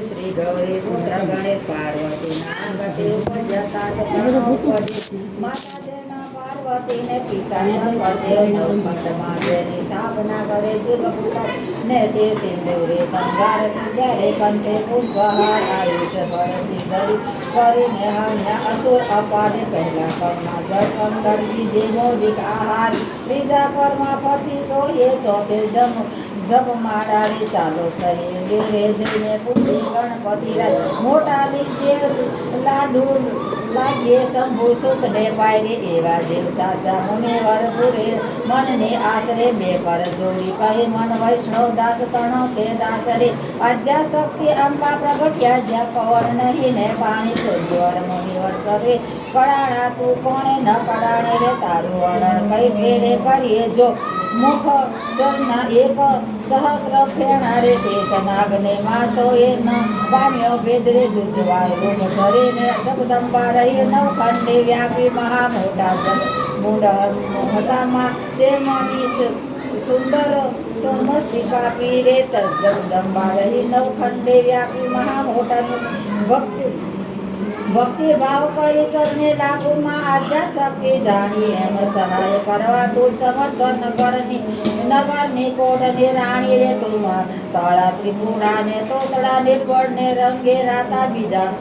શ્રી ગૌરી પુત્ર ગણેશ પાર્વતીના પાર્વતીને પિતા શંકરદેવની સ્થાપના કરે જુગપુત્ર ને શિવ સિંદુરે સંગાર સિંધારે કંઠે પુષ્પહાર આયુષ પરસી ધરી કરીને હમ્યા અસુર અપાને પહેલા કર્મા જળ અંદર બીજે મૌલિક આહાર ત્રીજા કર્મા પછી સોએ ચોથે જપ મારા રે ચાલો શરીર રે જઈને પૂજી ગણપતિ મોટા લીજે લાડુ લાગે શંભુ સુત ને પાયરે એવા દેવ સાચા મુનિવર પુરે મનને આશરે બે પર જોડી કહે મન વૈષ્ણવ દાસ તણો છે દાસ રે આદ્યા શક્તિ અંબા પ્રગટ્યા જ્યાં પવન નહીં ને પાણી સૂર્યવર મુનિવર સર્વે કડાણા તું કોણે ન કડાણે રે તારું વર્ણન કઈ ફેરે કરીએ જો મુખ સરના એક સહસ્ર ફેણારે શેષ નાગને માતો એ ન પામ્યો ભેદરે જુજવાયો ધરે ને જગદંબા રહી નવ ખંડે વ્યાપી મહા મોટા મોહતામાં તે મની સુંદર સોમસી કાપી રે તસ જગદંબા રહી નવ ખંડે વ્યાપી મહા મોટા ભક્તિ ભાવ કરી કરને લાગુમાં આદ્યા શક્તિ જાણી એમ સહાય કરવા તું સમર્થ નગરની કોટની રાણી રે તું તારા ત્રિપુરા ને તોતડા નિર્બળ ને રંગે રાતા બીજા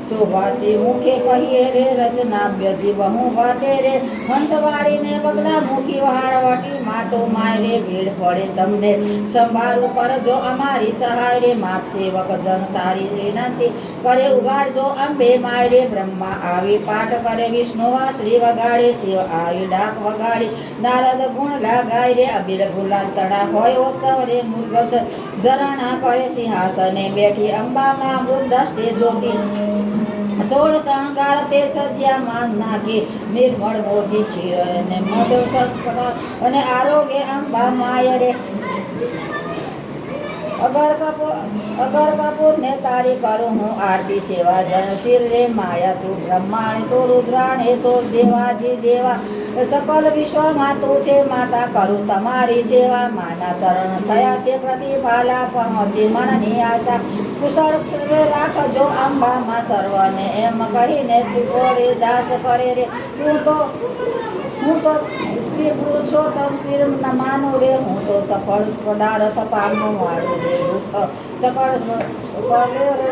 શોભાસી મુખે કહીએ રે રચનાભ્યથી બહુ વાતે રે હંસવાળી ને બગડા મુખી વહાણવટી માતો માય રે ભીડ પડે તમને સંભાળું કરજો અમારી સહાય રે માત સેવક જન તારી વિનંતી કરે ઉગાડજો અંબે માય રે બ્રહ્મા આવી પાઠ કરે વિષ્ણુવા શ્રી વગાડે શિવ આવી ડાક વગાડી નારદ ગુણ લાગાય રે અબીર ગુલાલ તડા હોય ઓસવ રે મુર્ગત ઝરણા કરે સિંહાસને બેઠી અંબામાં મૃદષ્ટે જ્યોતિ 16 શણગાર તે સજ્યા માન નાખી નિર્મળ મોદી ખીર અને મધ સત્કર અને આરોગ્ય અંબા માય રે અગર કપૂર ને તારી કરું હું આરતી સેવા જન શિર રે માયા તું બ્રહ્માણી તો રુદ્રાણી તો દેવાધિ દેવા સકલ વિશ્વમાં તું છે માતા કરું તમારી સેવા માના ચરણ થયા છે પ્રતિફાલા પહોંચી મનની આશા કુશળ રાખજો અંબામાં સર્વને એમ કહીને તું ઓળે દાસ કરે રે હું તો શ્રી પુરુષોત્તમ શિર માનું રે હું તો સફળ પદાર્થ પામું મારું રે દુઃખ સફળ કરે રે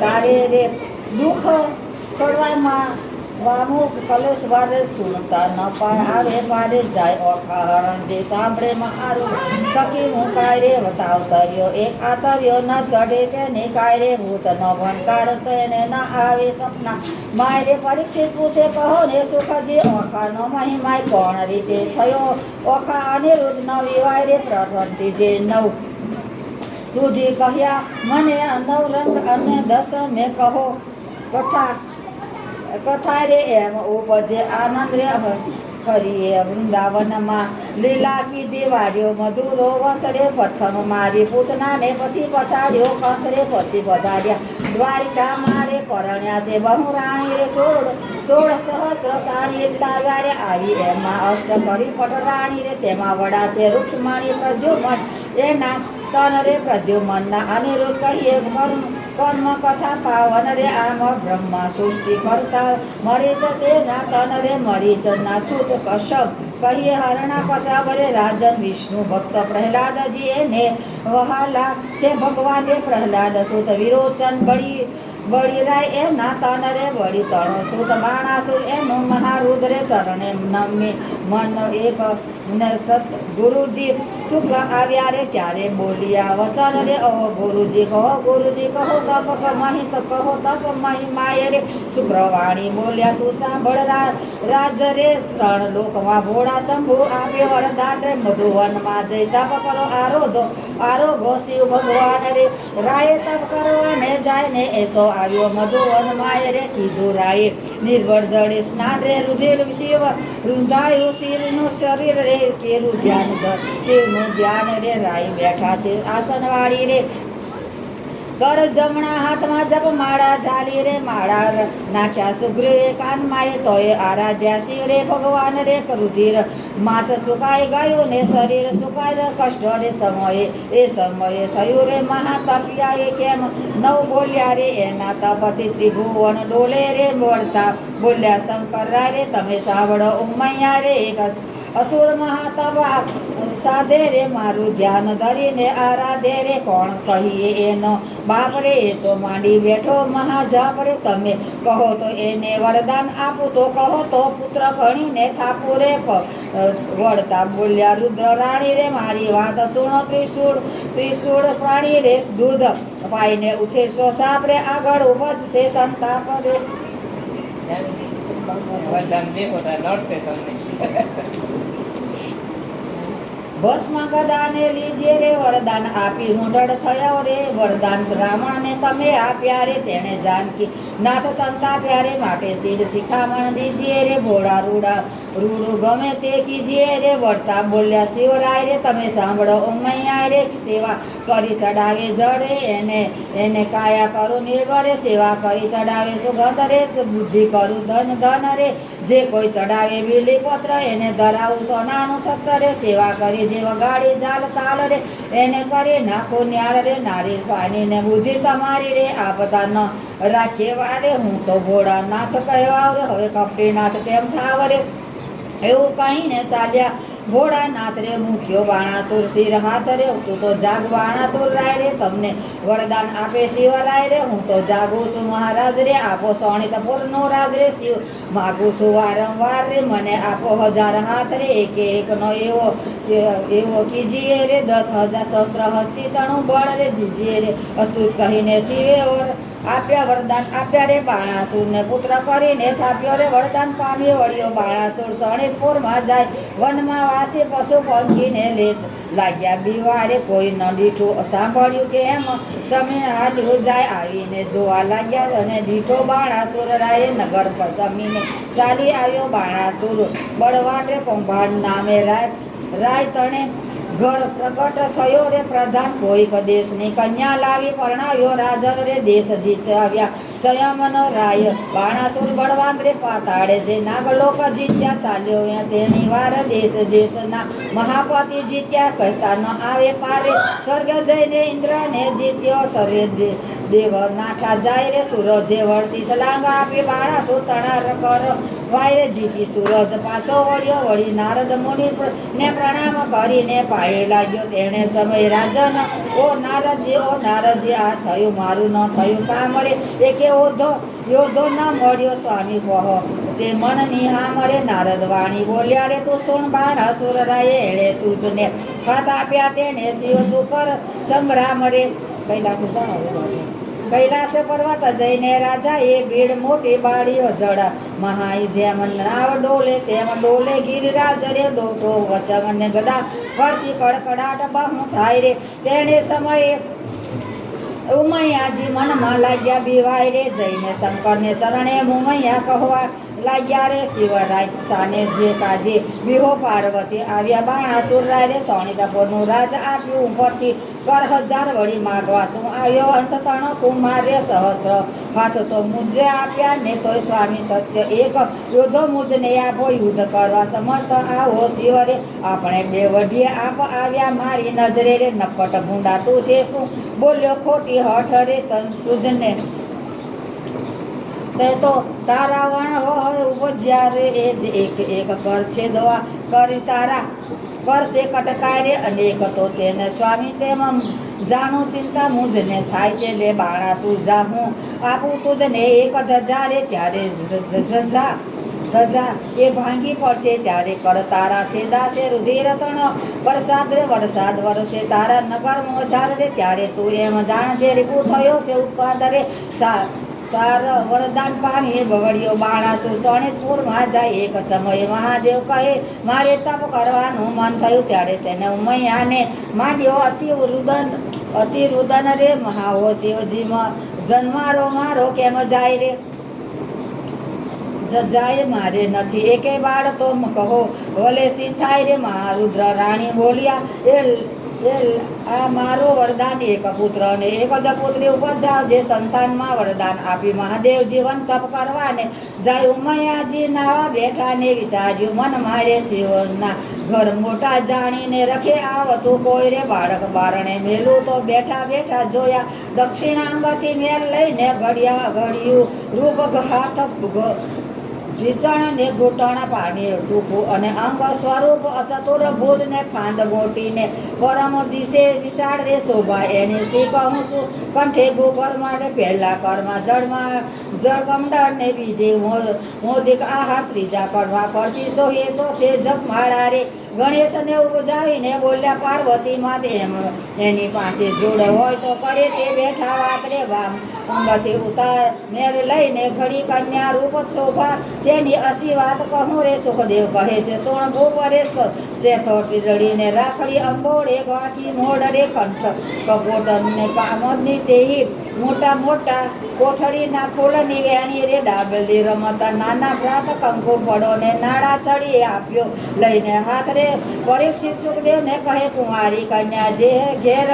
તારે રે દુઃખ છોડવામાં વામુક કલેશ વારે સુનતા ન પાય આવે પારે જાય ઓખા હરણ જે સાંભળે મારું થકી હું કાય રે વતાવતર્યો એક આતર્યો ન ચઢે તેને કાય રે ભૂત ન ભણકાર તેને ન આવે સપના માય રે પરીક્ષિત પૂછે કહો ને સુખજી ઓખા નો મહિમાય કોણ રીતે થયો ઓખા અનિરુદ્ધ ન વિવાય રે પ્રથમથી જે 9 સુધી કહ્યા મને 9 રંગ અને 10 મેં કહો કથા રે એમ ઉપજે આનંદ રે કરીએ વૃંદાવનમાં લીલા કીધી વાર્યો મધુરો વસરે પ્રથમ મારી પૂતનાને પછી પછાડ્યો કંસરે પછી વધાર્યા દ્વારિકા મારે પરણ્યા છે બહુ રાણી રે 16 સહસ્ત્ર તાણી લાવ્યા રે આવી એમાં અષ્ટ કરી પટ રાણી રે તેમાં વડા છે રૂક્ષ્મણી પ્રદ્યુમન એના તન રે પ્રદ્યુમનના અનિરુદ્ધ કહીએ કર્મ કથા પાવન રે આમ બ્રહ્મા સૃષ્ટિ કરતા મરીચ તેના તન રે મરીચના સૂત કશ્યપ કહીએ હરણા કશાપ રે રાજન વિષ્ણુ ભક્ત પ્રહલાદજી એને વહાલા છે ભગવાન રે પ્રહલાદ સૂત વિરોચન બળી રાય એના તન રે બળી તણો સૂત બાણાસુર એનું મહારુદ્ર ચરણે નમે મન એક સત ગુરુજી શુક્લ આવ્યા રે ત્યારે બોલ્યા વચન રે અહો ગુરુજી કહો તપ મહિત કહો તપ મહિમાય રે શુક્રવાણી બોલ્યા તું સાંભળ રાજ રે 3 લોકમાં ભોળા શંભુ આવ્યો વરદાન રે મધુવનમાં જઈ તપ કરો આરોગો શિવ ભગવાન રે રાય તપ કરવાને જાય ને એ તો આવ્યો મધુવનમાં રે કીધું રાયે નિર્બળ જડે સ્નાન રે રુધિર શિવ રૂંધાયું શિરનું શરીર રે કેરું ધ્યાન શિવનું ધ્યાન રે રાય બેઠા છે આસનવાળી રે કર જમણા હાથમાં જપ માળા ઝાલી રે માળા નાખ્યા સુગ્રીવે કાનમાં રે તોય આરાધ્યા શિવ રે ભગવાન રે રુધિર માસ સુકાઈ ગયું ને શરીર સુકાય કષ્ટ રે સમયે એ સમયે થયું રે મહાતપિયા એ કેમ નવ બોલ્યા રે એના તપતિ ત્રિભુવન ડોલે રે વળતા બોલ્યા શંકર રાય રે તમે સાંભળો ઉમૈયા રે એક અસુર મહાતપા સાધે રે મારું ધ્યાન ધરીને આરાધે રે કોણ કહીએ એનો બાપ રે એ તો માંડી બેઠો મહાજાપ રે તમે કહો તો એને વરદાન આપું તો કહો તો પુત્ર ગણીને થાપું રે વળતા બોલ્યા રુદ્ર રાણી રે મારી વાત સુણો ત્રિશૂળ પ્રાણી રે દૂધ પાઈને ઉછેરશો સાપ રે આગળ ઉપજશે સંતાપ રે ભસ્મ ગદાને લીજે રે વરદાન આપી રૂંઢળ થયો રે વરદાન બ્રાહ્મણને તમે આપ્યા રે તેણે જાનકી નાથ સંતાપ્યા રે માટે સીધ શિખામણ દીજીએ રે ભોળા રૂડું ગમે તે કીજીએ રે વળતા બોલ્યા શિવરાય રે તમે સાંભળો ઉમૈયા રે સેવા કરી ચડાવે જડે એને કાયા કરું નિર્ભરે સેવા કરી ચડાવે સુગંધ રે બુદ્ધિ કરું ધન રે જે કોઈ ચડાવે બીલીપત્ર એને ધરાવું સોનાનું સત્તર રે સેવા કરી જે વગાડી જાલ તાલ રે એને કરી નાખો ન્યાર રે નારી પાણી ને બુદ્ધિ તમારી રે આપતા ન રાખે વારે હું તો ભોળા નાથ કહેવાવ રે હવે કપટી નાથ તેમ થાવ રે એવું કહીને ચાલ્યા ભોળાનાથ રે મૂક્યો બાણાસુર શિર હાથ રે તું તો જાગ બાણાસુર રાય રે તમને વરદાન આપે શિવરાય રે હું તો જાગું છું મહારાજ રે આપો સોણિતપુરનો રાજ રે શિવ માગું છું વારંવાર રે મને આપો 1000 હાથ રે એક નો એવો કીજીએ રે 10,000 શસ્ત્ર હસ્તી તણું બળ રે દીજીએ રે અસ્તુત કહીને શિવે આપ્યા વરદાન આપ્યા રે બાણાસુરને પુત્ર કરીને થાપ્યો રે વરદાન પામ્યો વળ્યો બાણાસુર સોણિતપુરમાં જાય વનમાં વાસી પશુ પંખીને લે લાગ્યા બીવારે કોઈ ન દીઠું સાંભળ્યું કે એમ સમીણ હાલ્યું જાય આવીને જોવા લાગ્યા અને દીઠો બાણાસુર રાયે નગર પર સમીને ચાલી આવ્યો બાણાસુર બળવાન રે કૌભાંડ નામે રાય તણે ઘર પ્રગટ થયો રે પ્રધાન કોઈક દેશની કન્યા લાવી પરણાવ્યો રાજન રે દેશ જીતાવ્યા સંયમનો રાય બાણાસુર બળવાન રે પાતાળે જે નાગલોક જીત્યા ચાલ્યો તેની વાર દેશના મહાપતિ જીત્યા કહેતા ન આવે પારે સ્વર્ગ જઈને ઇન્દ્રને જીત્યો સરે દેવ નાઠા જાય રે સૂરજે વળતી છલાંગ આપી બાણાસુર તણાર કર વાયરે જીતી સૂરજ પાછો વળ્યો વળી નારદ મુનિ ને પ્રણામ કરીને પાયે લાગ્યો તેણે સમય રાજન ઓ નારદજી આ થયું મારું ન થયું કામ રે એકે યોધો ન મળ્યો સ્વામી કહો જે મન નિહામ રે નારદ વાણી બોલ્યા રે તું સુણ બાણાસુર રાયે એળે તુજને હાથ આપ્યા તેને શિવ તું કર સંગ્રામ રે કૈલાસ પર્વત જઈને રાજા એ ભીડ મોટી બાળીઓ જડા મહાઈ જેમ નાવ ડોલે તેમ ડોલે ગિરિરાજ રે ડોટો વચન ને ગદા વર્ષી કડકડાટ બહુ થાય રે તેને સમયે ઉમૈયાજી મનમાં લાગ્યા બીવાય રે જઈને શંકરને શરણે ઉમૈયા કહવા લાગ્યા રે શિવરાય સાને જે કાજે વિહો પાર્વતી આવ્યા બાણાસુર રાય રે સોણિતપુરનું રાજ આપ્યું ઉપરથી કર 1000 વળી માગવા શું આવ્યો અંત તણ કુમાર રે સહસ્ત્ર હાથ તો મુજે આપ્યા ને તોય સ્વામી સત્ય એક યોધો મુજને આપો યુદ્ધ કરવા સમર્થ આવો શિવ રે આપણે બે વઢીએ આપ આવ્યા મારી નજરે રે નપટ ભૂંડા તું છે શું બોલ્યો ખોટી હઠ રે તન તુજને તે તો તારા વણ હવે ઉપજ્યા રે એ જ એક કરશે દવા કરી તારા કરશે કટકાય રે અનેક તો તેને સ્વામી તેમાં જાણું ચિંતા મુજને થાય છે લે બાણાસુર જા હું આપું તુજને 1000 રે ત્યારે ધજા એ ભાંગી પડશે ત્યારે કર તારા છેદાશે રુધિર તણ વરસાદ વરસે તારા નગર મોજાર રે ત્યારે તું એમ જાણજે રીપુ થયો છે ઉત્પાદ રે સાર વરદાન પામી બગડ્યો બાણાસુર સોણિતપુરમાં જાય એક સમયે મહાદેવ કહે મારે તપ કરવાનું મન થયું ત્યારે તેને ઉમૈયાને માંડ્યો અતિ રુદન રે મહાવો શિવજીમાં જન્મારો મારો કેમ જાય રે જાય મારે નથી એકે બાળ તો કહો વલેસી થાય રે મહારુદ્ર રાણી બોલ્યા એ આ મારું વરદાન એક પુત્ર ને એક જ પુત્રી ઉપજાવ જે સંતાનમાં વરદાન આપી મહાદેવ જીવન તપ કરવાને જાય ઉમૈયાજી નાવા બેઠા ને વિચાર્યું મન મારે શિવના ઘર મોટા જાણીને રખે આવતું કોઈ રે બાળક બારણે મેલું તો બેઠા બેઠા જોયા દક્ષિણાંગથી મેલ લઈને ઘડ્યું રૂપ હાથ ઢીચણ ને ઘૂંટણ પાણી ટૂંકું અને અંગ સ્વરૂપ ચતુર ભુજ ને ફાંદ મોટીને પરમ દિશે વિશાળ રે શોભા એને શી કહું છું કંઠે ગોબર માટે પહેલા કરમાં જળકમંડળ ને બીજે મોદિક આહાર ત્રીજા કરમાં કરશી સોહે ચોથે જપ માળા રે ગણેશને ઉપજાવીને બોલ્યા પાર્વતી માતે એમ એની પાસે જોડ હોય તો કરે તે બેઠા વાત રે વામ અંગથી ઉતાર મેર લઈને ઘડી કન્યા રૂપ શોભા તેની અસી વાત કહું રે સુખદેવ કહે છે સોણ ભૂપરે શેથો ટીરડીને રાખડી અંબોળે ગાથી મોડ રે કંઠ કપોટને કામની તેહી મોટા મોટા કોથળીના ફૂલની વેણી રે ડાબલી રમતા નાના પ્રાત કંકુ પડો ને નાળા ચડી આપ્યો લઈને હાથ રે પરીક્ષિત સુખદેવને કહે કુંવારી કન્યા જે ઘેર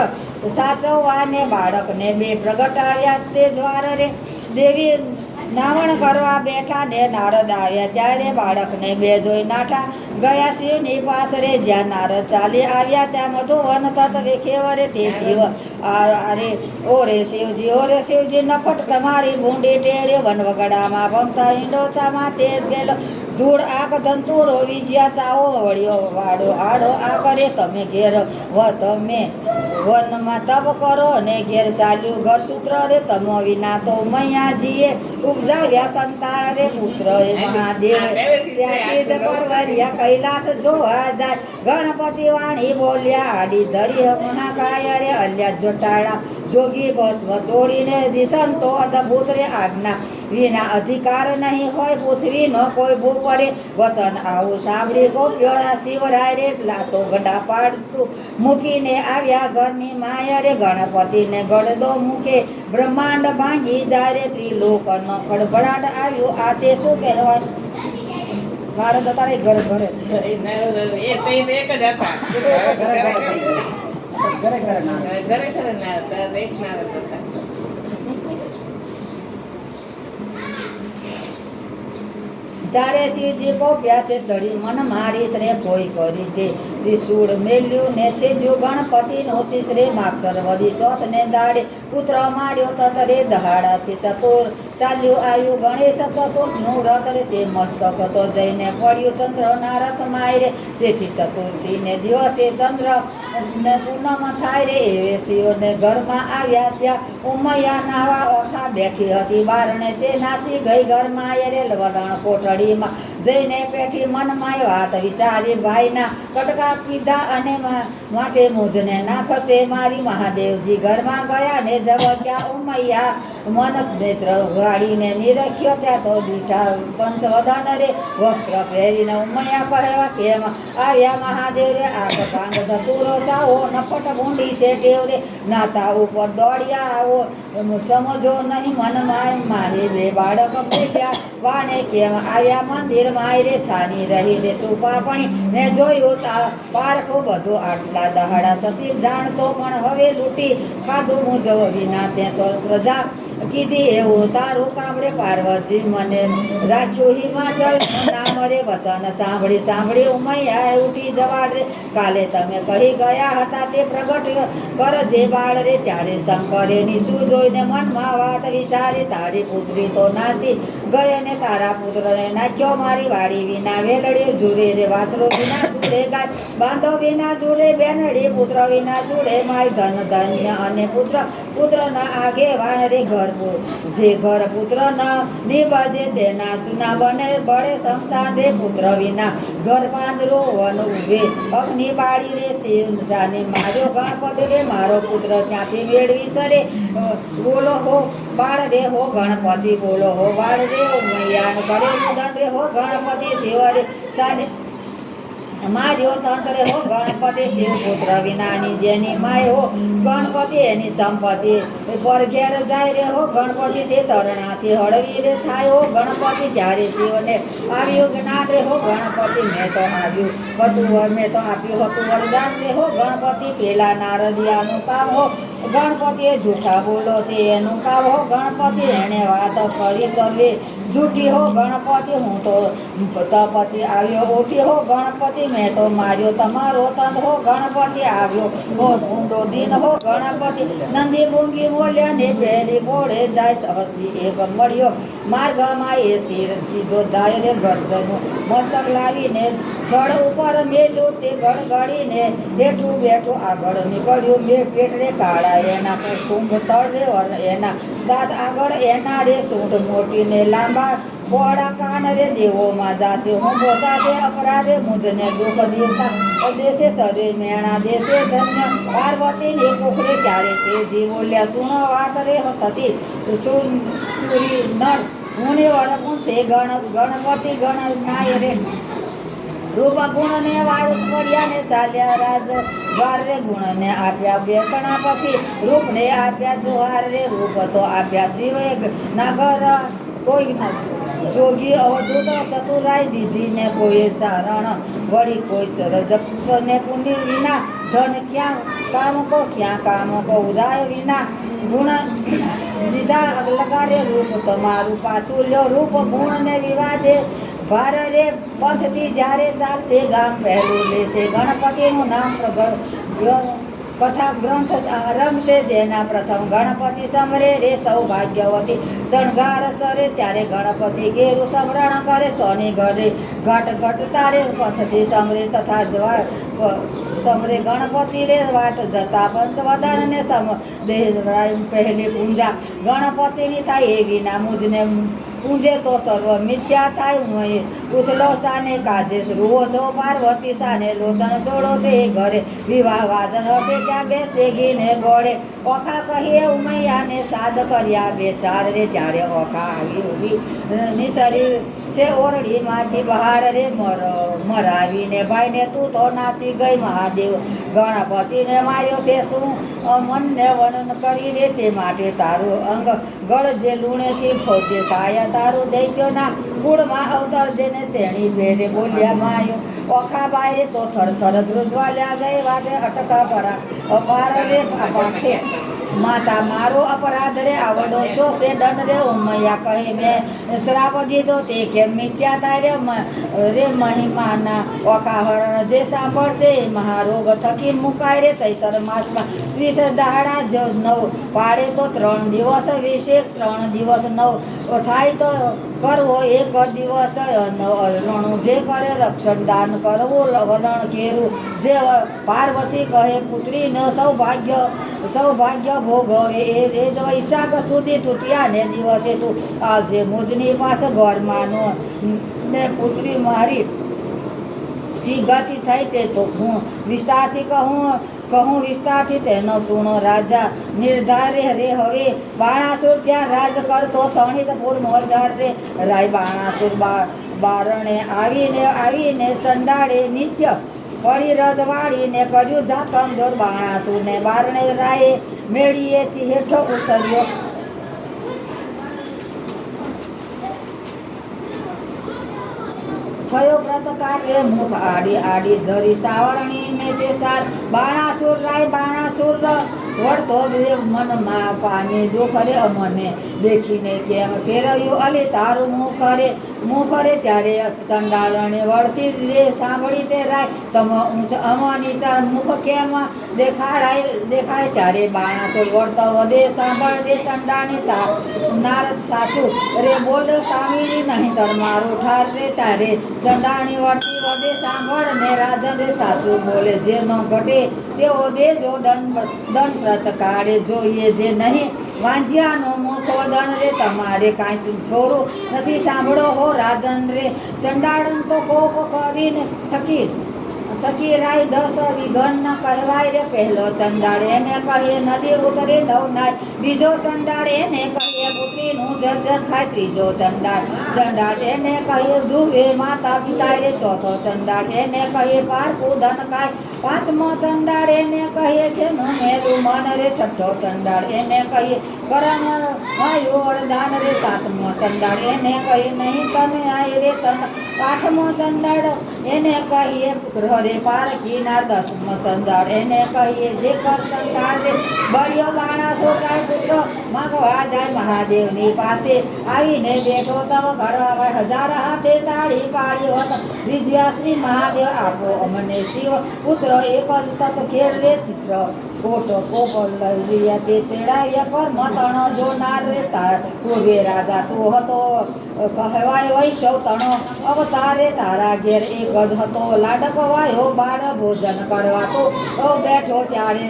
સાચવવાને બાળકને બે પ્રગટ આવ્યા તે દ્વાર રે દેવી નાવણ કરવા બેઠા ને નારદ આવ્યા ત્યારે બાળકને બે જોઈ નાઠા ગયા શિવની પાસ રે જ્યાં નારદ ચાલી આવ્યા ત્યાં મધુવન તત વિખેવરે તે શિવ અરે ઓરે શિવજી નફટ તમારી ભૂંડી ટેરે વનવગડામાં ભમતા ઈંડોચામાં તેર તેલ ધૂળ આંખ ધંતુરો વિજ્યા ચાવો વળ્યો વાડો આડો આ કરે તમે ઘેર તમે વનમાં તપ કરો ને ઘેર ચાલ્યું ઘર સૂત્ર રે તમો વિના તો મૈયાજીએ ઉપજાવ્યા સંતાન રે પુત્ર એ મહાદેવ ત્યાંથી જ પરવરિયા કૈલાસ જોવા જાય ગણપતિ વાણી બોલ્યા આડી ધરી મહાકાય રે અલ્યા જોટાળા જોગી ભસ્મ છોડીને દિશંતો અદભુત રે આજ્ઞા વિના અધિકાર નહીં હોય પૃથ્વીનો કોઈ ભૂપરે વચન આવું સાંભળી ગોપ્યો શિવરાય રે લાતો ગડા પાડતું મૂકીને આવ્યા ઘરની માયા રે ગણપતિને ગળદો મૂકે બ્રહ્માંડ ભાંગી જાય રે ત્રિલોકનો ખડભડાટ આવ્યો આ તે શું કહેવાય મારે તો તારે ઘરે ઘરે ત્યારે શિવજી કોપ્યા છે ચડી મન મારી શ્રે કોઈ કરી દે ત્રિશૂળ મેલ્યું ને છેદ્યું ગણપતિ નો શિશ્રે માક્ષર વધી ચોથ ને દાડે પુત્ર માર્યો તત રે દહાડાથી ચતુર ચાલ્યું આવ્યું ગણેશ ચતુર્થનું વ્રત રે તે મસ્તક તો જઈને પડ્યું ચંદ્ર ના રથ માયરે તેથી ચતુર્થી ને દિવસે ચંદ્ર ને પૂનમ થાય રે એવે શિવને ઘરમાં આવ્યા ત્યાં ઉમૈયા નાવા ઓખા બેઠી હતી બારણે તે નાસી ગઈ ઘરમાં રે વરણ કોટડીમાં જઈને પેઠી મનમાં વાત વિચારી ભાઈના કટકા કીધા અને માટે મુજને નાખશે મારી મહાદેવજી ઘરમાં ગયા ને જવક્યા ઉમૈયા મન નેત્ર ગાડીને નિરખ્યો ત્યાં તો દીઠા પંચવદન રે વસ્ત્ર પહેરીને ઉમૈયા કહેવા કેમ આવ્યા મહાદેવ રે આગ પાંગ ધતુરો ચાવો નફટ ભૂંડી છે ટેવ રે નાતા ઉપર દોડ્યા આવો સમજો નહીં મનમાં મારે બે બાળક બેઠ્યા વાને કેમ આવ્યા મંદિર માય રે છાની રહી રે તું પાપણી ને જોયું તા પારખું બધું આટલા દહાડા સતી જાણતો પણ હવે લૂંટી ખાધું મુજબ વિના તે તો પ્રજા કીધી એવું તારું કામડે પાર્વતી મને રાખ્યું હિમાચલ નામ રે વચન સાંભળી સાંભળી ઉમૈયા ઉઠી જવાડ રે કાલે તમે કહી ગયા હતા તે પ્રગટ કરજે બાળ રે ત્યારે શંકરે નીચું જોઈને મનમાં વાત વિચારી તારી પુત્રી તો નાસી ગઈ ને તારા પુત્રને નાખ્યો મારી વાડી વિના વેલડે જુરે રે વાસરો વિના જુડે ગાય બાંધો વિના જુડે બેનડી પુત્ર વિના જુડે માય ધન ધન્ય અને પુત્રના આગેવાન રે ઘર જે ઘર પુત્ર ન નિભાજે તેના સુના બને બળે શમશાન રે પુત્ર વિના ઘર પાંજરો વન ઉભે અગ્નિ બાળી રે શિવસાને માર્યો ગણપતિ રે મારો પુત્ર ક્યાંથી મેળવી સરે બોલો હો બાળ રે હો ગણપતિ બોલો હો બાળ રે ઉમૈયા કરે મુદન રે હો ગણપતિ શિવ રે સાને માર્યો તંત્રે હો ગણપતિ શિવ પુત્ર વિનાની જેની માય હો ગણપતિ એની સંપત્તિ પર ઘેર જાય રે હો ગણપતિ તે તરણાથી હળવી રે થાય હો ગણપતિ જ્યારે શિવને આવ્યું જ્ઞાન રે હો ગણપતિ મેં તો આવ્યું મેં તો આપ્યું હતું વરદાન રે હો ગણપતિ પેલા નારદિયાનું કામ હો ગણપતિએ જૂઠા બોલો છે એનું કામ હો ગણપતિ એને વાત કરી સર્વે જૂઠી હો ગણપતિ હું તો તપતિ આવ્યો ઉઠી હો ગણપતિ મેં તો માર્યો તમારો તંત હો ગણપતિ આવ્યો હો ઊંડો દિન હો ગણપતિ નંદી મૂંગી બોલ્યા ને પહેલી બોળે જાય સહજથી એક મળ્યો માર્ગમાં એ શિર કીધો દાય રે ગરજનું મસ્તક લાવીને ધડ ઉપર મેલ્યું તે ગળગળીને બેઠું બેઠું આગળ નીકળ્યું બે પેટ રે કાળા એના કુંભ સ્થળ રે એના દાંત આગળ એના રે સૂંઢ મોટી ને લાંબા પોળા કાન રે દેવોમાં જાશે હું બોસાશે અપરાધે મુજને દુઃખ દેવતા દેશે સરે મેણા દેશે ધન્ય પાર્વતી ને કુખરે ક્યારે છે જી બોલ્યા સુનો વાત રે સતી સુરી નર મુનિ વરપું છે ગણપતિ ગણનાય રે રૂપ ગુણ ને વારસ કર્યા ને ચાલ્યા રાજ દ્વાર રે ગુણ ને આપ્યા બેસણા પછી રૂપ ને આપ્યા જોહાર રે રૂપ તો આપ્યા શિવે નાગર કોઈ જોગી અવધૂત ચતુરાય દીધી ને કોઈ ચારણ વળી કોઈ ચરજપ ને પુણ્ય વિના ધન ક્યાં કામ કો ઉદાય વિના ગુણ દીધા લગારે રૂપ તમારું પાછું લ્યો રૂપ ગુણ ને વિવાદે ભાર રે પંથથી જ્યારે ચાલશે ગામ પહેલું લેશે ગણપતિનું નામ કથા ગ્રંથ રમશે જેના પ્રથમ ગણપતિ સમરે રે સૌભાગ્યવતી શણગાર સરે ત્યારે ગણપતિ ઘેરું સમરણ કરે સોની ઘરે ઘટ ઘટ તારે પથથી સમરે તથા જવા સમરે ગણપતિ રે વાટ જતા પંચવદન ને સમ દેહ પહેલી પૂજા ગણપતિની થાય એ વિના મુજને પૂજે તો સર્વ મિથ્યા થાય હું ઉથલો સાને કાજે રૂવો છો પાર્વતી સાને લોચન છોડો છે ઘરે વિવાહ વાજન હશે ત્યાં બેસે ઘીને ગોળે ઓખા કહીએ ઉમૈયાને સાદ કર્યા બે ચાર રે ત્યારે ઓખા આવી ઉભી નિશરીર છે ઓરડીમાંથી બહાર રે મરાવીને ભાઈને તું તો નાસી ગઈ મહાદેવ ગણપતિને માર્યો તે શું મનને વર્ણન કરી રે તે માટે તારું અંગ ગળ જે લૂણેથી ખોજે થાય તારું દૈત્યો ના કુળમાં અવતર જેને તેણી ભેરે બોલ્યા માયો ઓખા બાયરે તો થર ધ્રુજવાલ્યા ગઈ વાગે અટકા પરા અપાર રે પાખે માતા મારો અપરાધ રે આવડો શો છે દંડ રે ઉમૈયા કહે મેં શ્રાપ દીધો તે કેમ મિથ્યા થાય રે મહિમાના ઓખા હરણ જે સાંભળશે મહારોગ થકી મુકાય રે ચૈતર માસમાં 30 દહાડા જ 9 પાડે તો 3 દિવસ વિશે 3 દિવસ 9 થાય તો કરવો એક દિવસ રણું જે કરે રક્ષણ દાન કરવું વલણ કેરું જે પાર્વતી કહે પુત્રીને સૌભાગ્ય ભોગવે એ જ વૈશાખ સુધી તૂટ્યા ને દિવસે તું આવજે મુજની પાસે ઘરમાંનો ને પુત્રી મારી સી ગતિ થઈ તે તો હું વિસ્તારથી કહું વિસ્તારથી તેનો સુણો રાજા નિર્ધારે રે હવે બાણાસુર ત્યાં રાજ કરતો શણિતપુર મોરજાર રે રાય બાણાસુર બારણે આવીને ચંડાળે નિત્ય પડી રજવાડીને કર્યું જાતમ જોર બાણાસુરને બારણે રાયે મેળીએથી હેઠો ઉતર્યો થયો પ્રતકાર રે મુખ આડી ધરી સાવરણી ને તે સાર બાણાસુર રાય બાણાસુર વળતો મનમાં પામી દુઃખ રે અમને દેખીને કેમ ફેરવ્યું અલી તારું મુખ રે ત્યારે ચંડાલણે વળતી રે સાંભળી તે રાય તમ નીચા મુખ કેમ દેખાડે ત્યારે બાણાસુર વળતો વધે સાંભળ રે ચંડાની નારદ સાચું રે બોલ તામીની નહીં તર મારું ઠાર રે તારે ચંડાણી વળતી વધે સાંભળ ને રાજન રે સાચું બોલે જે ન ઘટે તેઓ દેજો દંડ પ્રતકાળે જોઈએ જે નહીં વાંજ્યાનો મુખ વદન રે તમારે કાંઈ છોરો નથી સાંભળો હો રાજન રે ચંડાળન તો કોપ કરીને થકી રાય 10 વિઘન કહેવાય રે પહેલો ચંડાળ એને કહીએ નદી ઉતરે નવનાય બીજો ચંડાળ એને કહીએ પુત્રીનું જર્જર થાય ત્રીજો ચંડાળ એને કહીએ ધુવે માતા પિતાય રે ચોથો ચંડાળ એને કહીએ પારકું ધન કાય પાંચમો ચંડાળ એને કહીએ જેનું મેલું મન રે છઠ્ઠો ચંડાળ એને કહીએ કરમ વાયુ વરદાન રે સાતમો ચંડાળ એને કહીએ નહીં તને આય રે તન આઠમો ચંડાળ એને કહીએ ગ્રહ રે પાર કિનાર દસમો ચંડાળ એને કહીએ જે કર ચંડાળ રે બળ્યો બાણાસુર રાય પુત્ર માગવા જાય મહાદેવની પાસે આવીને બેઠો તવ ઘર હજાર હાથે તાળી પાડ્યો હતો વિજયા શ્રી મહાદેવ આપો અમને શિવ પુત્ર એક જ તત ખેલ રે ચિત્ર કોટો કોપલ લઈ તે તેડાવ્યા કર્મ તણો જોનાર રે તાર પૂર્વે રાજા તું હતો કહેવાય વૈષ્ણવ તણો અવતારે તારા ઘેર એક જ હતો લાડક વાયો બાળ ભોજન કરવા તો બેઠો ત્યારે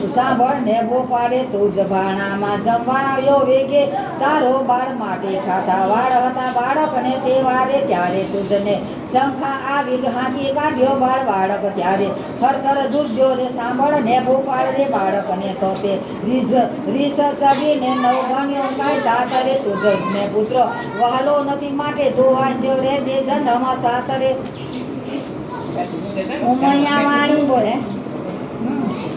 સાંભળ ને બોપાડે તું જ ભાણામાં જમવા આવ્યો વેગે તારો બાળ માટે ખાતા વાળ હતા બાળકને તે વારે ત્યારે તુજને શંખા આવી હાંકી કાઢ્યો બાળ બાળક ત્યારે થરથર દુર્જો રે સાંભળ ને બોપાડ રે બાળકને તો તે રીસ ચડીને નવ ગણ્યો કાયદા કરે તુજને પુત્ર વહાલો નથી માટે તું વાંચ્યો રે જે જન્મ સાતરે ઉમૈયા વાણી બોલે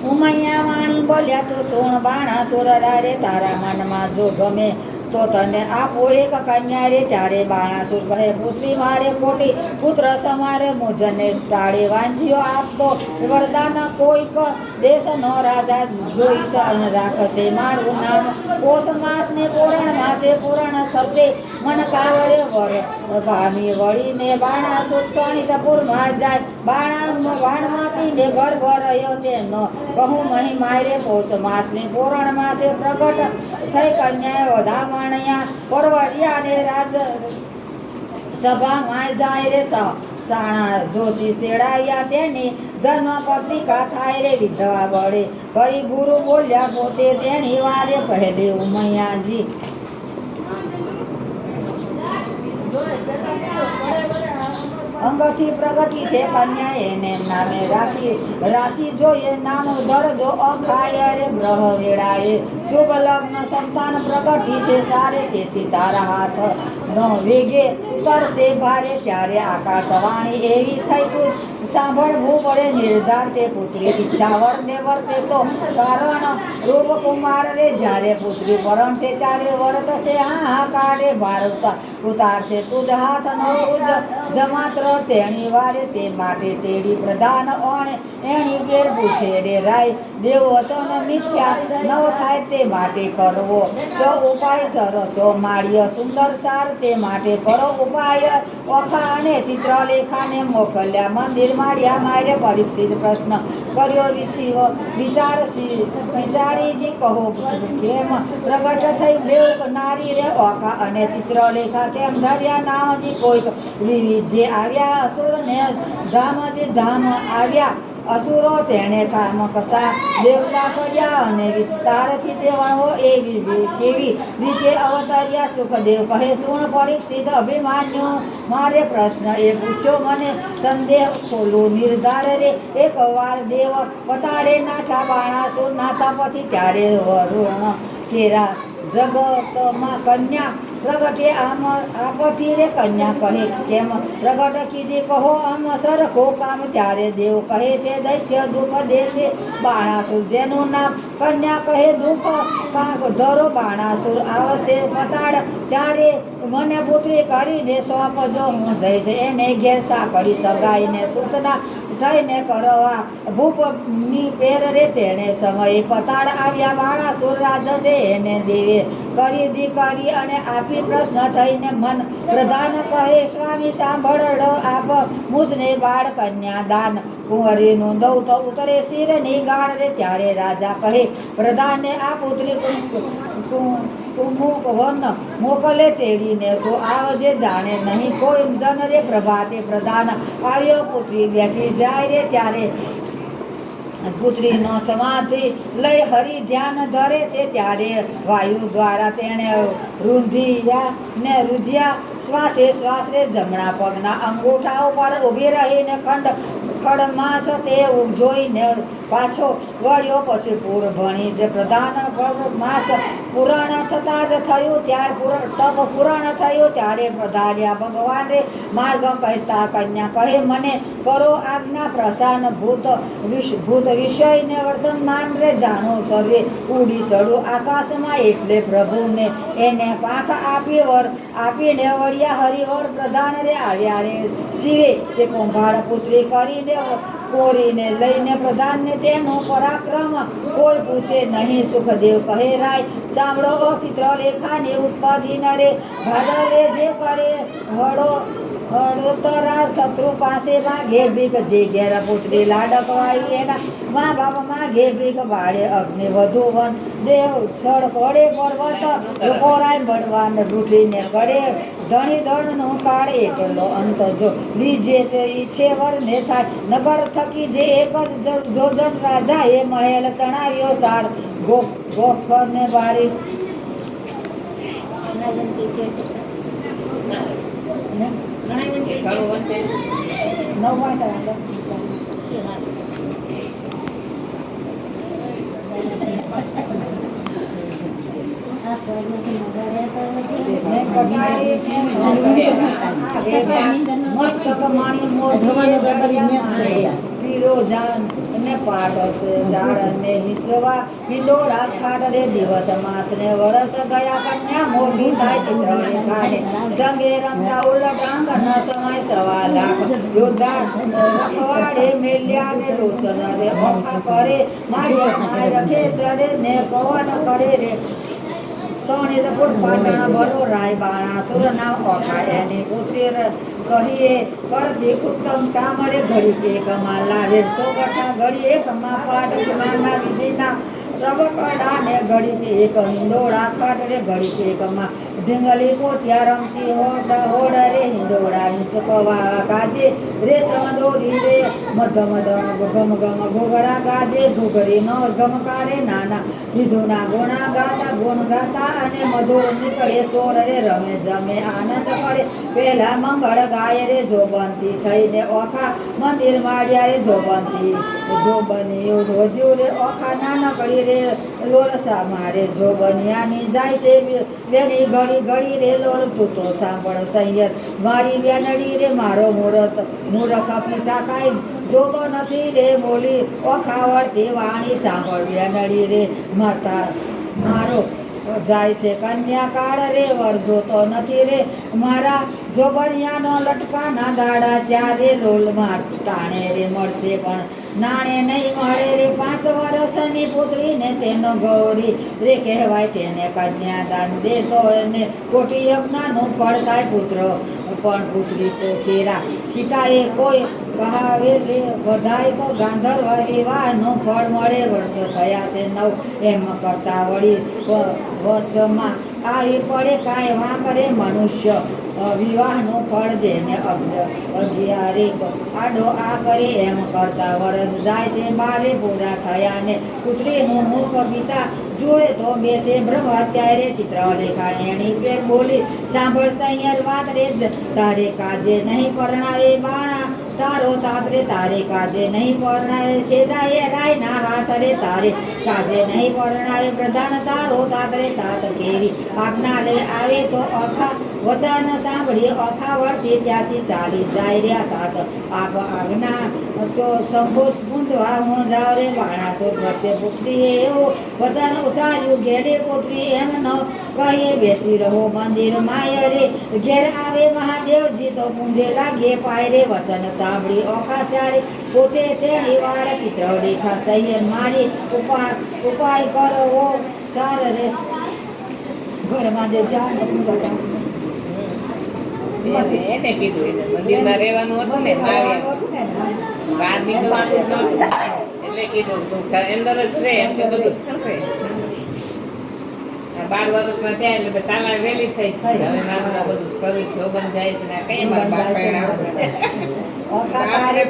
ઉમૈયા વાણી બોલ્યા તો સોણ બાણાસુર રે તારા મનમાં જો ગમે તો તને આપો એક કન્યા રે ત્યારે બાણાસુર કહે પુત્રી મારે ખોટી પુત્ર સમારે મુજને ટાળે વાંજ્યો આપતો વરદાન કોઈક દેશનો રાજા જોઈ રાખશે મારું નામ પોષ માસ ને પૂરણ માસે પૂરણ થશે મન કાવરે વર પામી વળીને બાણાસુર શોણિતપુરમાં જાય બાણમાંથી ને ગર્ભ રહ્યો તેનો કહું મહી મારે પોષ માસ ને પૂરણ માસે પ્રગટ થઈ કન્યા વધામણ્યા પરવડિયા ને રાજ સભામાં જાય રે સાણા જોશી તેડાવ્યા તેની જન્મ પત્રિકા થાય રે વિધવા વડે કઈ ગુરુ બોલ્યા પોતે તેની વારે પહેલે ઉમૈયાજી અંગથી પ્રગટી છે કન્યા એને નામે રાખી રાશિ જોઈએ નામ દરજો અખાય રે ગ્રહ વેળાએ શુભ લગ્ન સંતાન પ્રગટી છે સારે તેથી તારા હાથ ન વેગે ઉતરશે ભારે ત્યારે આકાશવાણી એવી થઈ તું સાંભળવું પડે નિર્ધાર તે પુત્રી ઈચ્છા વરને વર્ષે તો કારણ રૂપકુમાર રે જ્યારે પુત્રી પરણશે ત્યારે વર્તશે હાહાકાર રે ભારત ઉતારશે તુજ હાથ નો તુજ જમાત્ર તેણી વારે તે માટે તેડી પ્રધાન ઓણે એની ઘેર પૂછે રે રાય દેવ વચન મિથ્યા નવ થાય તે માટે કરવો સો ઉપાય સરસો માળ્ય સુંદર સાર તે માટે કરો ઉપાય ઓખા અને ચિત્રલેખાને મોકલ્યા મંદિર માળ્યા મારે પરીક્ષિત પ્રશ્ન કર્યો વિચારીજી કહો કેમ પ્રગટ થઈ દેવ નારી રે ઓખા અને ચિત્રલેખા કેમ ધર્યા નામજી કોઈક વિવિધ્ય આવ્યા અસુર ને ધામજી ધામ આવ્યા અસુરો તેણે કામ કસા દેવતા કર્યા અને વિસ્તારથી તે વણવો એવી કેવી રીતે અવતર્યા સુખદેવ કહે સુણ પરીક્ષિત અભિમાન્યુ મારે પ્રશ્ન એ પૂછ્યો મને સંદેહ ખોલું નિર્ધાર રે એક વાર દેવ પતાડે નાઠા બાણાસુર નાથા પછી ત્યારે વરુણ કેરા જગતમાં કન્યા પ્રગટે આમ આપથી રે કન્યા કહે કેમ પ્રગટ કીધી કહો આમ સરખો કામ ત્યારે દેવ કહે છે દૈત્ય દુઃખ દે છે બાણાસુર જેનું નામ કન્યા કહે દુઃખ કાંક ધરો બાણાસુર આવશે પતાડ ત્યારે મને પુત્રી કરીને સોંપજો હું જઈશ એને ઘેર સાંકળી સગાઈને સૂચના થઈને કરવા ભૂપની પેર રે તેણે સમયે પતાડ આવ્યા બાણાસુર રાજને એને દેવે કરી દીકરી અને આપી પ્રશ્ન થઈને મન પ્રધાન કહે સ્વામી સાંભળો આપ મુજને બાળ કન્યા દાન કુંવરીનું દઉં તો ઉતરે શિરની ગાળ રે ત્યારે રાજા કહે પ્રધાને આ પુત્રી વન મોકલે તેડીને તો આવજે જાણે નહીં કોઈ જન રે પ્રભાતે પ્રધાન આવ્યો પુત્રી બેઠી જાય રે ત્યારે પુત્રીનો સમાધિ લઈ હરિ ધ્યાન ધરે છે ત્યારે વાયુ દ્વારા તેણે રૂંધ્યા શ્વાસે શ્વાસ રે જમણા પગના અંગૂઠા ઉપર ઊભી રહીને ખડમાસ તેવું જોઈને પાછો વળ્યો પછી પૂર ભણી જે પ્રધાન માસ પુરાણ થતાં જ થયું તપ પુરાણ થયું ત્યારે પધાર્યા ભગવાન રે માર્ગ કહેતા કન્યા કહે મને કરો આજ્ઞા પ્રસાન ભૂત વિષયને વર્તમાન રે જાણો સર્વે ઉડી ચડ્યું આકાશમાં એટલે પ્રભુને એને પાંખ આપીને વળ્યા હરિવર પ્રધાન રે આવ્યા રે શિવે તે કુંભાર પુત્રી કરીને કોરીને લઈને પ્રધાનને તેનો પરાક્રમ કોઈ પૂછે નહીં સુખદેવ કહે રાય સાંભળો ચિત્રલેખાની ઉત્પાદિન રે ભાદરે જે કરે હળોતરા શત્રુ પાસે માગે ભીખ જે ઘેર પુત્રી લાડકવાઈ એના મા બાપ માગે ભીખ બાળે અગ્નિ વધુ વન દેવ છળ પડે પર્વત કોરાય બળવાન રૂઠીને કરે ધણી ધણનું કાળ એટલો અંત જો લીજે તે ઈચ્છે વરને થાય નગર થકી જે એક જ જોજન રાજા એ મહેલ ચણાવ્યો સાર ગોખરને બારી દિવસ માસ ને વરસ ગયા કન્યા મોટી થાય ચિત્રલેખાને સંગે રમતા ઉલટાંગ ન સમય 1.25 લાખ યોદ્ધા રખવાડે મેલ્યા ને લોચન રે ઓખા કરે માળિયા માય રખે ચડે ને પવન કરે રે સોને તો પુટ પાટણ ભરો રાય બાણાસુર ના ઓખા એની પુત્રી કહીએ કરતી ઉત્તમ કામ રે ઘડી એકમાં લાવે સોગઠા ઘડી એકમાં પાટ નાના વિધિના રબકડા ને ઘડી એક હિંડોળા કાટ રે ઘડી એકમાં ઢીંગલી પોતિયા રમતી હોડ રે હિંડોળા હિંચકવા ગાજે રેશમ દોરી રે મધમ ગમ ગમ ઘોઘરા ગાજે ઘોઘરી નો ગમકારે નાના વિધુના ગુણા ગાતા ગુણ ગાતા અને મધુર નીકળે સોર રે રમે જમે આનંદ કરે પેલા મંગળ ગાય રે જોબંતી થઈને ઓખા મંદિર માળ્યા રે જોબની રોધ્યું રે ઓખા નાનકડી રે લોરસા મારે જોબનિયાની જાય છે વેણી ઘડી ઘડી રે લોર તું તો સાંભળ સૈયદ મારી વેનડી રે મારો મૂરખ પિતા કાંઈ જોતો નથી રે બોલી ઓખાવડતી વાણી સાંભળ વેનડી રે માતા મારો જાય છે કન્યા કાળ રે વર જોતો નથી રે મારા જોબણિયાનો લટકાના દાડા ચારે લોલમાં ટાણે રે મળશે પણ નાણે નહીં મળે રે 5 વર્ષની પુત્રીને તેનો ગૌરી રે કહેવાય તેને કન્યાદાન દે તો એને કોટી યજ્ઞનું ફળ થાય પુત્ર પણ પુત્રી તો કેરા પિતાએ કોઈ કહાવે રે વધાય તો ગાંધર્વ વિવાહનું ફળ મળે વર્ષ થયા છે 9 એમ કરતા વળી વચમાં આવી પડે કાંઈ વાં કરે મનુષ્ય વિવાહનું ફળ જેને 11 આડો આ કરે એમ કરતા વરસ જાય છે 12 પૂરા થયા ને પુત્રીનું મુખ પિતા જોયે તો બેસે બ્રહ્મ ત્યારે ચિત્રલેખા એની પેર બોલી સાંભળ સૈયર વાત રે તારે કાજે નહીં પરણાવે બાણા તારો તાતરે તારે કાજે નહીં પરણાવે સેદાએ રાયના હાથ રે તારે કાજે નહીં પરણાવે પ્રધાન તારો તાતરે તાત કેરી આજ્ઞા લે આવે તો અખા વચન સાંભળી અખાવડતી ત્યાંથી ચાલી જાય રહ્યા તાત આપ આજ્ઞા તો સંભોજ પૂંજવા હું જાવ રે બાણાસુર પ્રત્યે પુત્રીએ એવું વચન ઉસાર્યું ઘેરે પુત્રી એમ ન કહીએ બેસી રહો મંદિર માય રે ઘેર આવે મહાદેવજી તો પૂંજે લાગે પાય રે વચન સાંભળી ઓખાચારે પોતે તેની વાર ચિત્રલેખા સૈયર મારી ઉપાય કરવો સાર રે ઘરમાં જે જાણ પૂજા એને કીધું મંદિરમાં રહેવાનું હતું ને બહાર નીકળવાનું જ નહોતું એટલે કીધું તું અંદર જ રહે એમ કે બધું થશે 12 વર્ષમાં ત્યાં એટલે તાલા વહેલી થઈ હવે નાના બધું શરૂ થયો બંધ જાય છે કઈ બાર ઓખા તારે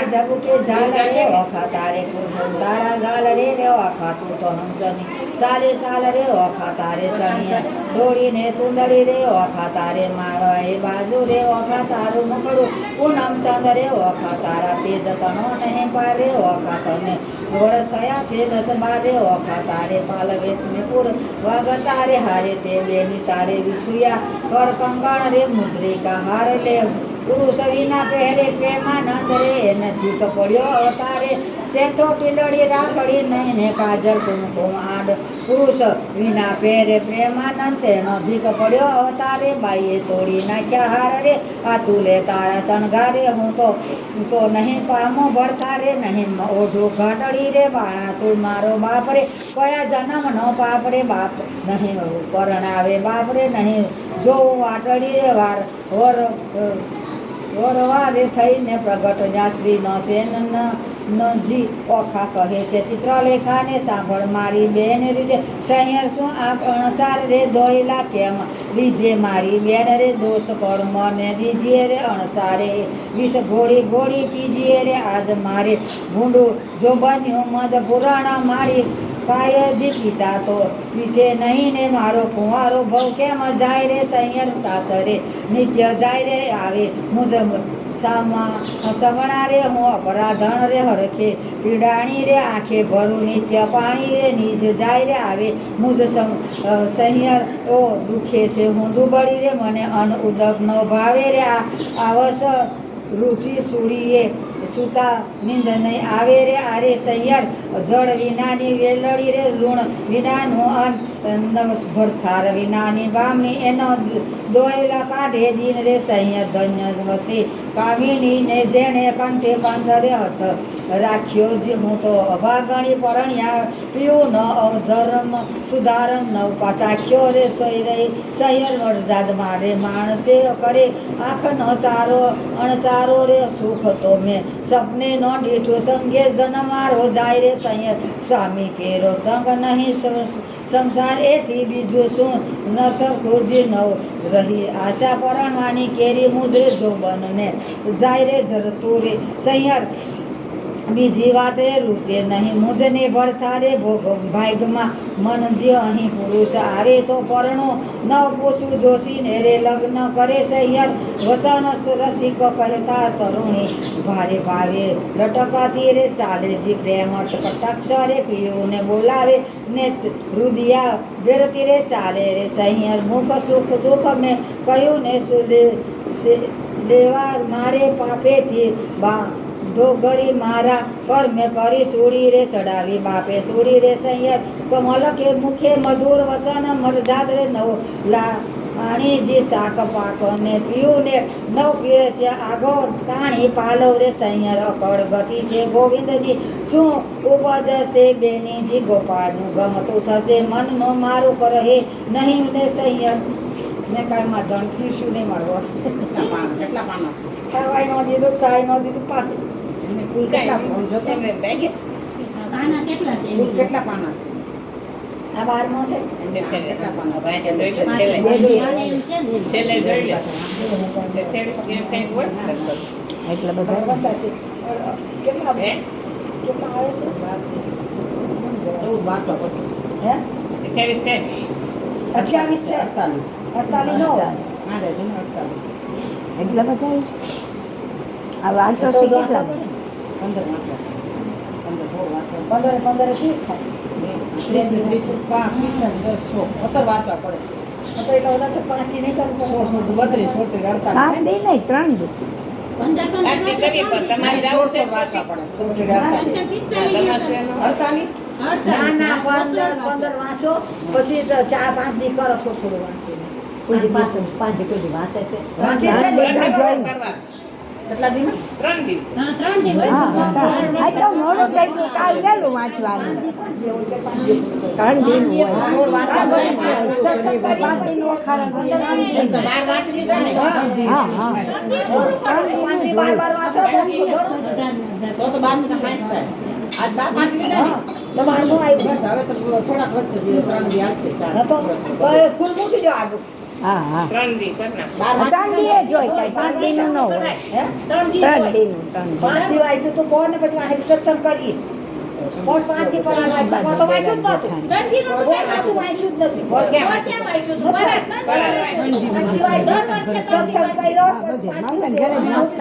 જબુકે ઝાલ રે ઓખા તારે કુંડળ તારા ગાલ રે ઓખા તું તો હંસની ચાલે ચાલ રે ઓખા તારે ચણિયા છોડીને ચુંદડી રે ઓખા તારે મારા એ બાજુ રે ઓખા તારું મુખડું પૂનમ ચંદ રે ઓખા તારા તેજ તણો નહીં પારે ઓખા તને વર્ષ થયા છે 10-12 રે ઓખા તારે પાલવે તુને પૂર વાગ તારે હારે તે બેની તારે વિસુયા કર કંગણ રે મુદ્રિકા હાર લે પુરુષ વિના પહેરે પ્રેમાનંદ રે નથી તો પડ્યો અવતારે શેઠો ટીલડી રાખડી નહીં ને કાજલ કુમકુમ આડ પુરુષ વિના પહેરે પ્રેમાનંદ તે નથી તો પડ્યો અવતારે બાઈએ તોડી નાખ્યા હાર રે આ તુલે તારા શણગારે હું તો નહીં પામો ભરતા રે નહીં ઓઢું ઘાટડી રે બાણાસુર મારો બાપ રે કયા જન્મ નો પાપ રે બાપ નહીં પરણાવે બાપ રે નહીં જોવું વાટડી રે વરવારે થઈને પ્રગટ જાત્રી ન છે નજી ઓખા કહે છે ચિત્રલેખાને સાંભળ મારી બેન રીજે સૈયર શું આપ અણસાર રે દોયલા કેમ લીજે મારી બેન રે દોષ કર્મ ને દીજીએ રે અણસારે વિષ ઘોડી કીજીએ રે આજ મારે ભૂંડું જો બન્યું મદ પુરાણ મારી કાયજી પિતા તો પીછે નહીં ને મારો કુંવારો ભવ કેમ જાય રે સૈયર સાસરે નિત્ય જાય રે આવે મુજ સગણા રે હું અપરાધણ રે હરખે પીડાણી રે આંખે ભરું નિત્ય પાણી રે નિજ જાય રે આવે મુજ સૈયર ઓ દુખે છે હું દુબળી રે મને અન ઉદક ન ભાવે રે આવસ રૂચિ સુડીએ સુતા નિંદ નહીં આવે રે આરે સૈયર જળ વિનાની વેલડી રે ઋણ વિનાનું અન્ન ભરથાર વિનાની બામણી એનો દોયલા કાઢે દિન રે સૈયર ધન્ય હશે કામિની ને જેણે કંઠે કંઠ રે હથ રાખ્યો જે હું તો અભાગણી પરણ્યા પીયું ન અવધર્મ સુધારમ નવ પાચાખ્યો રે સૈયર વરજાદ મારે માણસે કરે આંખ ન ચારો અણસારો રે સુખ તો મેં સપને નો દીઠો સંગે જન્મારો જાય રે સૈયર સ્વામી કેરો સંગ નહીં સંસાર એથી બીજું શું નસર ખોજી નવ રહી આશા પરણવાની કેરી મુજરે જોબનને જાય રે જરતું રે સૈયર બીજી વાત એ રૂચે નહીં મુજને ભરતા રે ભાગમાં મન જે અહીં પુરુષ આવે તો પરણો ન પૂછું જોશીને રે લગ્ન કરે સૈયર વસન રસિક કહેતા તરુણી ભારે ભાવે લટકાતી રે ચાલે જી પ્રેમ કટાક્ષરે પીયુને બોલાવે ને હૃદયા વેરતી રે ચાલે રે સૈયર મુખ સુખ દુઃખ મેં કહ્યું ને દેવા મારે પાપેથી બા ધોગરી મારા કર્મે કરી સુડી રે ચડાવી બાપે સુડી રે સૈયર કમલ કે મુખે મધુર વચન મરજાદ રે નવ પાણી જે શાક પાક ને પીયું ને નવ પીરે છે આગો પાણી પાલવ રે સૈયર અકળ ગતિ છે ગોવિંદની શું ઉપજશે બેની જી ગોપાળનું ગમતું થશે મનનો મારું કરહે નહીં ને સૈયર મેં કાંઈમાં ધણ પીશું નહીં મારવા કેટલા પાના ખાવાય ન દીધું ચાય ન દીધું પાકી કેટલા પાના છે આ 12મો છે કેટલા પાના છેલ્લે જોઈ લે એટલા બધા વચ્ચે કેટલા હે કેટલા આવે છે એવું વાંચો પછી હે 28 છે 28 છે 48 નો હોય મારે છે ને 48 એટલા બધા છે આ વાંચો છે કેટલા 15 વાંચો 15 બહુ વાંચો 15 30 થાય 30 ને 30 5 17 વાંચવા પડે તો એટલા બધા તો 5 થી નહીં કરવું 32 છોટી કરતા પાંચ દી નહીં 3 દી આટલી કરી પણ તમારે જવું છે વાંચવા પડે છોટી કરતા 48 ના ના 15 વાંચો પછી તો 4-5 દી કરો થોડું વાંચી કોઈ પાંચ કોઈ વાંચે છે વાંચે છે ને કરવા કેટલા દિવસ 3 દિવસ હા આ તો મોડું થઈ ગયું કાલ વહેલું વાંચવાનું 3 દિન હોય સત્સંગ કરી 5 દિનનું અખારણ 15 દિન 12 વાંચી લીધા ને હા હા 5 દી 12 વાંચો તો 12 મિનિટ પાંચ થાય આજ 5 લીધા ને તો 12 નું આવ્યું બસ હવે તો થોડાક વચ્ચે 3 દી આવશે ન તો ફૂલ મૂકી દો આગળ હા હા 3 દી કરી નાખો. ત્રણ દીએ જોઈ કાંઈ 3 દીનું ન હોય હે? 3 દી 3 દીનું 3 દી 5 દી વાંચ્યું તો કોણ ને પછી વાંચી સત્સંગ કરીએ કોણ 5 દી પર વાંચ્યું કોણ તો વાંચ્યું જ નહોતું દંડીનું તો કોણ નહોતું વાંચ્યું જ નથી બોલ કેમ વાંચ્યું છું? બરાબર. પાંચ દી વાંચ્યું. દર વર્ષે 3 દી સત્સંગ કર્યો, પછી પાંચ દી ઘરે જ